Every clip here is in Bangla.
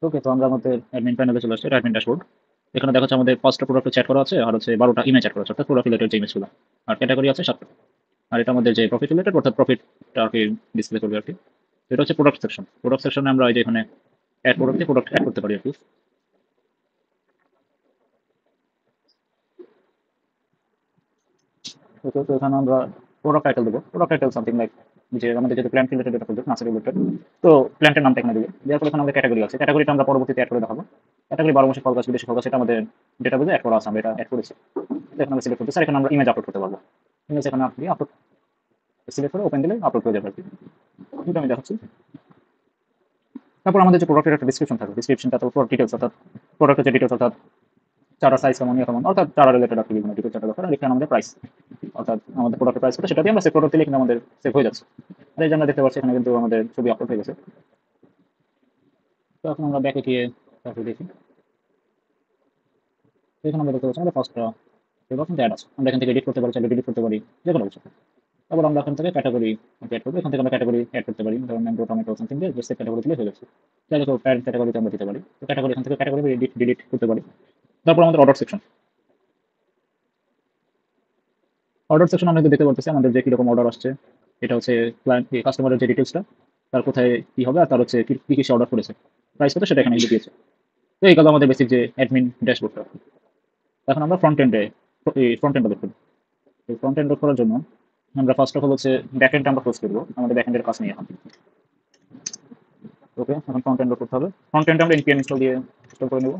ওকে, তো আমরা আমাদের অ্যাডমিন প্যানেলে চলে আসছি। এটা অ্যাডমিন ড্যাশবোর্ড। এখানে দেখা যাচ্ছে আমাদের 5টা প্রোডাক্ট চ্যাট করা আছে, আর হচ্ছে 12টা ইমেজ চ্যাট করা আছে, অর্থাৎ প্রোডাক্ট রিলেটেড যে ইমেজগুলো। আর ক্যাটাগরি আছে 7টা। আর এটা আমাদের যে প্রফিট রিলেটেড, অর্থাৎ প্রফিটটা আর কি ডিসপ্লে করবে আর কি। এটা হচ্ছে প্রোডাক্ট সেকশন। প্রোডাক্ট সেকশনে আমরা এই যে এখানে অ্যাড প্রোডাক্টে প্রোডাক্ট অ্যাড করতে পারি আর কি। ওকে, তো এখানে আমরা প্রোডাক্ট টাইটেল দেবো। প্রোডাক্ট টাইটেল সামথিং লাইক, যে আমাদের যেহেতু প্ল্যান্ট রিলেটেড এটা প্রজেক্ট, নার্সারি রিলেটেড, তো প্ল্যান্টের নামটা এখানে দিবে। দেওয়ার পর এখানে আমাদের ক্যাটাগরি আছে, ক্যাটাগরিটা আমরা পরবর্তীতে অ্যাড করে দেখাবো। ক্যাটাগরি 12 মাসে ফল গাছ, বিদেশি ফল গাছ, এটা আমাদের ডেটাবেজে অ্যাড করা আছে, আমরা এটা অ্যাড করেছি। তো এখানে আমরা সিলেক্ট করতে স্যার, এখানে আমরা ইমেজ আপলোড করতে পারবো। ইমেজ এখানে আপনি আপলোড সিলেক্ট করে ওপেন দিলে আপলোড হয়ে যাবে আর কি। এটা আমি দেখাচ্ছি। তারপর আমাদের যে প্রোডাক্টের একটা ডিসক্রিপশন থাকবে, ডিসক্রিপশনটা তো পুরো ডিটেলস, অর্থাৎ প্রোডাক্টের যে ডিটেলস, অর্থাৎ চারা সাইজ কেমন, ইয়ে কেমন, অর্থাৎ চারা রিলেটেড আর কি বিভিন্ন ডিটেলস চারা দরকার। আর এখানে আমাদের প্রাইস, অর্থাৎ আমাদের প্রোডাক্টের প্রাইস কত সেটা দিয়ে আমরা সেভ প্রোডাক্ট দিলে কিন্তু আমাদের সেভ হয়ে যাচ্ছে। আর এই যে আমরা দেখতে পাচ্ছি এখানে কিন্তু আমাদের ছবি আপলোড হয়ে গেছে। তো এখন আমরা ব্যাকে গিয়ে তারপর দেখি। তো এখানে আমরা দেখতে পাচ্ছি আমাদের ফার্স্টটা প্রোডাক্ট কিন্তু অ্যাড আছে। আমরা এখান থেকে এডিট করতে পারি, চাইলে ডিলিট করতে পারি, যে কোনো কিছু। তারপর আমরা এখান থেকে ক্যাটাগরি অ্যাড করবো। এখান থেকে আমরা ক্যাটাগরি অ্যাড করতে পারি, ধরুন ম্যাঙ্গো, টমেটো সামথিং দিয়ে জাস্ট ক্যাটাগরি দিলে হয়ে যাচ্ছে। চাইলে তো প্যারেন্ট ক্যাটাগরিতে আমরা দিতে পারি। তো ক্যাটাগরি এখান থেকে ক্যাটাগরি এডিট ডিলিট করতে পারি। তারপর আমাদের অর্ডার সেকশন। অর্ডার সেকশন আমরা দেখতে পারতেছি আমাদের যে কিরকম অর্ডার আসছে। এটা হচ্ছে ক্লায়েন্ট কাস্টমারের যে ডিটেলসটা, তার কোথায় কি হবে, আর তার হচ্ছে কি কি অর্ডার করেছে, প্রাইস কত সেটা এখানে দিয়েছে। তো এই গেল আমাদের বেসিক যে অ্যাডমিন ড্যাশবোর্ডটা। এখন আমরা ফ্রন্ট এন্ড লোড করবো। এই ফ্রন্ট এন্ড লোড করার জন্য আমরা ফার্স্ট অফ অল হচ্ছে ব্যাক এন্ড আমরা ক্লোজ করবো, আমাদের ব্যাক এন্ডের কাজ নিয়ে এখন। ওকে, এখন ফ্রন্ট এন্ড লোড করতে হবে। ফ্রন্ট এন্ড আমরা npm ইনস্টল দিয়ে ইনস্টল করে নেব।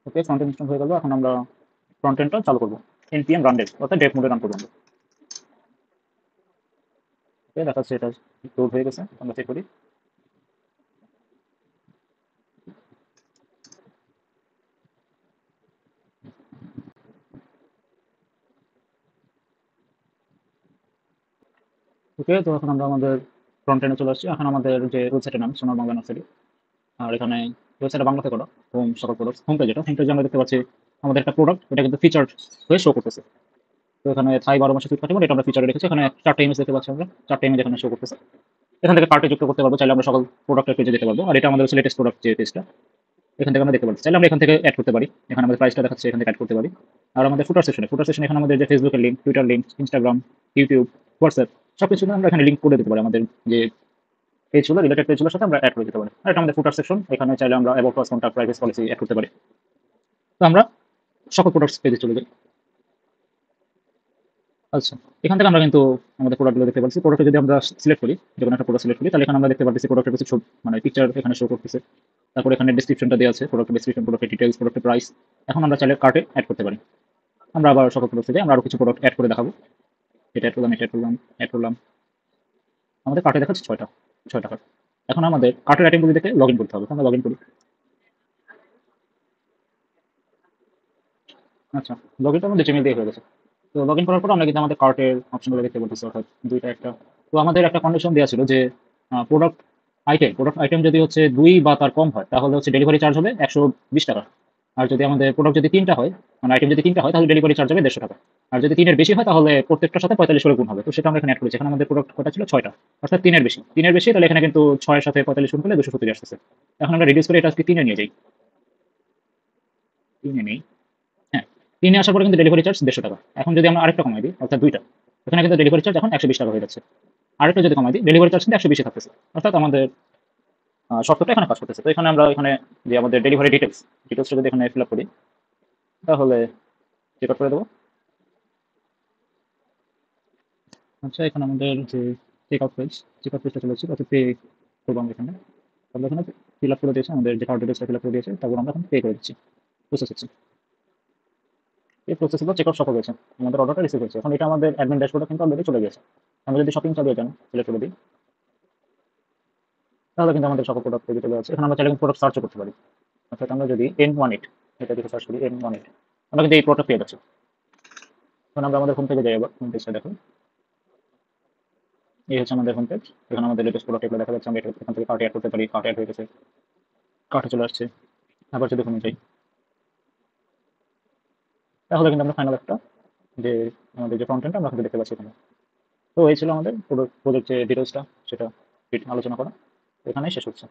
ওকে, ফ্রন্ট এন্ড ইনস্টল হয়ে গেল। এখন আমরা ফ্রন্ট এন্ডটা চালু করবো। npm রান ডেভ, অর্থাৎ ডেভ মোডে রান করবো আমরা। ওকে, দেখাচ্ছে এটা লোড হয়ে গেছে, আমরা চেক করি। ওকে, তো এখন আমরা আমাদের ফ্রন্ট এন্ডে চলে আসছি। এখন আমাদের যে ওয়েবসাইটের নাম সোনার বাংলা নার্সারি। আর এখানে ওয়েবসাইটে বাংলাতে করা হোম, সকল প্রোডাক্ট, হোম পেজ, এটা হোম পেজে আমরা দেখতে পাচ্ছি আমাদের একটা প্রোডাক্ট, এটা কিন্তু ফিচার হয়ে শো করতেছে। তো এখানে থাই 12 মাসে সুইট কাটিমন, এটা আমরা ফিচারে রেখেছি। এখানে 4টা ইমেজ দেখতে পাচ্ছি আমরা, 4টা ইমেজ এখানে শো করতেছে। এখান থেকে কার্টে যুক্ত করতে পারবো, চাইলে আমরা সকল প্রোডাক্টের পেজে যেতে পারবো। আর এটা আমাদের লেটেস্ট প্রোডাক্ট যে পেজটা, এখান থেকে আমরা দেখতে পাচ্ছি। চাইলে আমরা এখান থেকে অ্যাড করতে পারি। এখানে আমাদের প্রাইসটা দেখাচ্ছে, এখান থেকে অ্যাড করতে পারি। আর আমাদের ফুটার সেকশনে এখানে আমাদের যে ফেসবুকের link, Twitter link, Instagram, YouTube, WhatsApp, সবকিছু আমরা এখানে লিঙ্ক করে দিতে পারি। আমাদের যে পেজগুলো, রিলেটেড পেজগুলোর সাথে আমরা অ্যাড করে দিতে পারি। আর এটা আমাদের ফুটার সেকশন, এখানে চাইলে আমরা about us, contact, privacy policy add করতে পারি। তো আমরা সকল প্রোডাক্টস পেজে চলে যাই। আচ্ছা, এখান থেকে আমরা কিন্তু আমাদের প্রোডাক্টগুলো দেখতে পাচ্ছি। প্রোডাক্ট যদি আমরা সিলেক্ট করি, যে কোনো একটা প্রোডাক্ট সিলেক্ট করি, তাহলে এখানে আমরা দেখতে পাচ্ছি প্রোডাক্টের কিছু মানে পিকচার এখানে শো করতেছে। তারপর এখানে ডেসক্রিপশনটা দেওয়া আছে, প্রোডাক্টের ডেসক্রিপশন, প্রোডাক্টের ডিটেলস, প্রোডাক্টের প্রাইস। এখন আমরা চাইলে কার্টে অ্যাড করতে পারি। আমরা আবার সকল প্রোডাক্ট থেকে আমরা আরো কিছু প্রোডাক্ট অ্যাড করে দেখাবো। এটা অ্যাড করলাম, এটা অ্যাড করলাম, অ্যাড করলাম। আমাদের কার্টে দেখাচ্ছে 6টা কার্ট। এখন আমাদের কার্টের আইটেমগুলি দেখে লগ ইন করতে হবে। তো আমরা লগ ইন করি। আচ্ছা, লগ ইনটা আমাদের জিমেল দিয়ে হয়ে গেছে। তো লগ ইন করার পর আমরা কিন্তু আমাদের কার্টের অপশনগুলো দেখতে পাচ্ছি, অর্থাৎ দুইটা একটা। তো আমাদের একটা কন্ডিশন দেওয়া ছিল যে প্রোডাক্ট আইটেম যদি হচ্ছে 2 বা তার কম হয়, তাহলে হচ্ছে ডেলিভারি চার্জ হবে 120 টাকা। আর যদি আমাদের প্রোডাক্ট যদি 3টা হয়, মানে আইটেম যদি 3টা হয়, তাহলে ডেলিভারি চার্জ হবে 150 টাকা। আর যদি 3-এর বেশি হয়, তাহলে প্রত্যেকটার সাথে 45 করে গুণ হবে। তো সেটা আমরা এখানে অ্যাড করেছি। এখানে আমাদের প্রোডাক্ট কটা ছিল, 6টা। অর্থাৎ 3-এর বেশি, তাহলে এখানে কিন্তু 6-এর সাথে 45 গুণ করলে 270 আসতেছে। এখন আমরা রিডিউস করে এটা আজকে 3-এ নিয়ে যাই। 3-এ নেই। হ্যাঁ, 3-এ আসার পরে কিন্তু ডেলিভারি চার্জ 150 টাকা। এখন যদি আমরা আরেকটা কমাই দিই, অর্থাৎ 2টা, এখানে কিন্তু ডেলিভারি চার্জ এখন 120 টাকা হয়ে যাচ্ছে। আরেকটা যদি কমাই দিই, ডেলিভারি চার্জ কিন্তু 120 থাকতেছে। অর্থাৎ আমাদের শর্তটা এখানে কাজ করতেছে। তো এখানে আমরা এখানে যে আমাদের ডেলিভারি ডিটেলসটা যদি এখানে ফিল আপ করি, তাহলে চেক আউট করে দেবো। আচ্ছা, এখানে আমাদের যে চেক আউট পেজটা চলে যাচ্ছে, অর্থাৎ পে করবো আমরা এখানে। তারপর এখানে ফিল আপ করে দিয়েছে, আমাদের যে কার্ড ডিটেলসটা ফিল আপ করে দিয়েছে, তারপর আমরা এখন পে করে দিচ্ছি, প্রসেস হচ্ছে। এই প্রসেস হলো চেক আউট সফল হয়েছে, আমাদের অর্ডারটা রিসিভ হয়েছে। এখন এটা আমাদের অ্যাডমিন ড্যাশবোর্ডে কিন্তু অলরেডি চলে গেছে। আমরা যদি শপিং চালিয়ে যান, সিলেক্ট করে দিই, তাহলে কিন্তু আমাদের সকল প্রোডাক্ট পেজে চলে যাচ্ছে। এখন আমরা চাইলে প্রোডাক্ট সার্চও করতে পারি। অর্থাৎ আমরা যদি N18 এটা দিকে সার্চ করি, N18, আমরা কিন্তু এই প্রোডাক্ট পেয়ে যাচ্ছি। এখন আমরা আমাদের হোম পেজে যাই। আবার হোম পেজটা দেখো, এই হচ্ছে আমাদের হোম পেজ। এখানে আমাদের লেটেস্ট প্রোডাক্ট এগুলো দেখা যাচ্ছে। আমরা এখান থেকে কার্টে অ্যাড করতে পারি, কার্টে অ্যাড হয়ে গেছে, কার্টে চলে আসছে। আবার যদি হোমে যাই, তাহলে কিন্তু আমরা ফাইনাল একটা যে আমাদের যে ফ্রন্ট এন্ড আমরা কিন্তু দেখতে পাচ্ছি এখানে। তো এই ছিল আমাদের প্রোডাক্ট যে ডিটেলসটা সেটা। আলোচনা করা এখানেই শেষ হচ্ছে।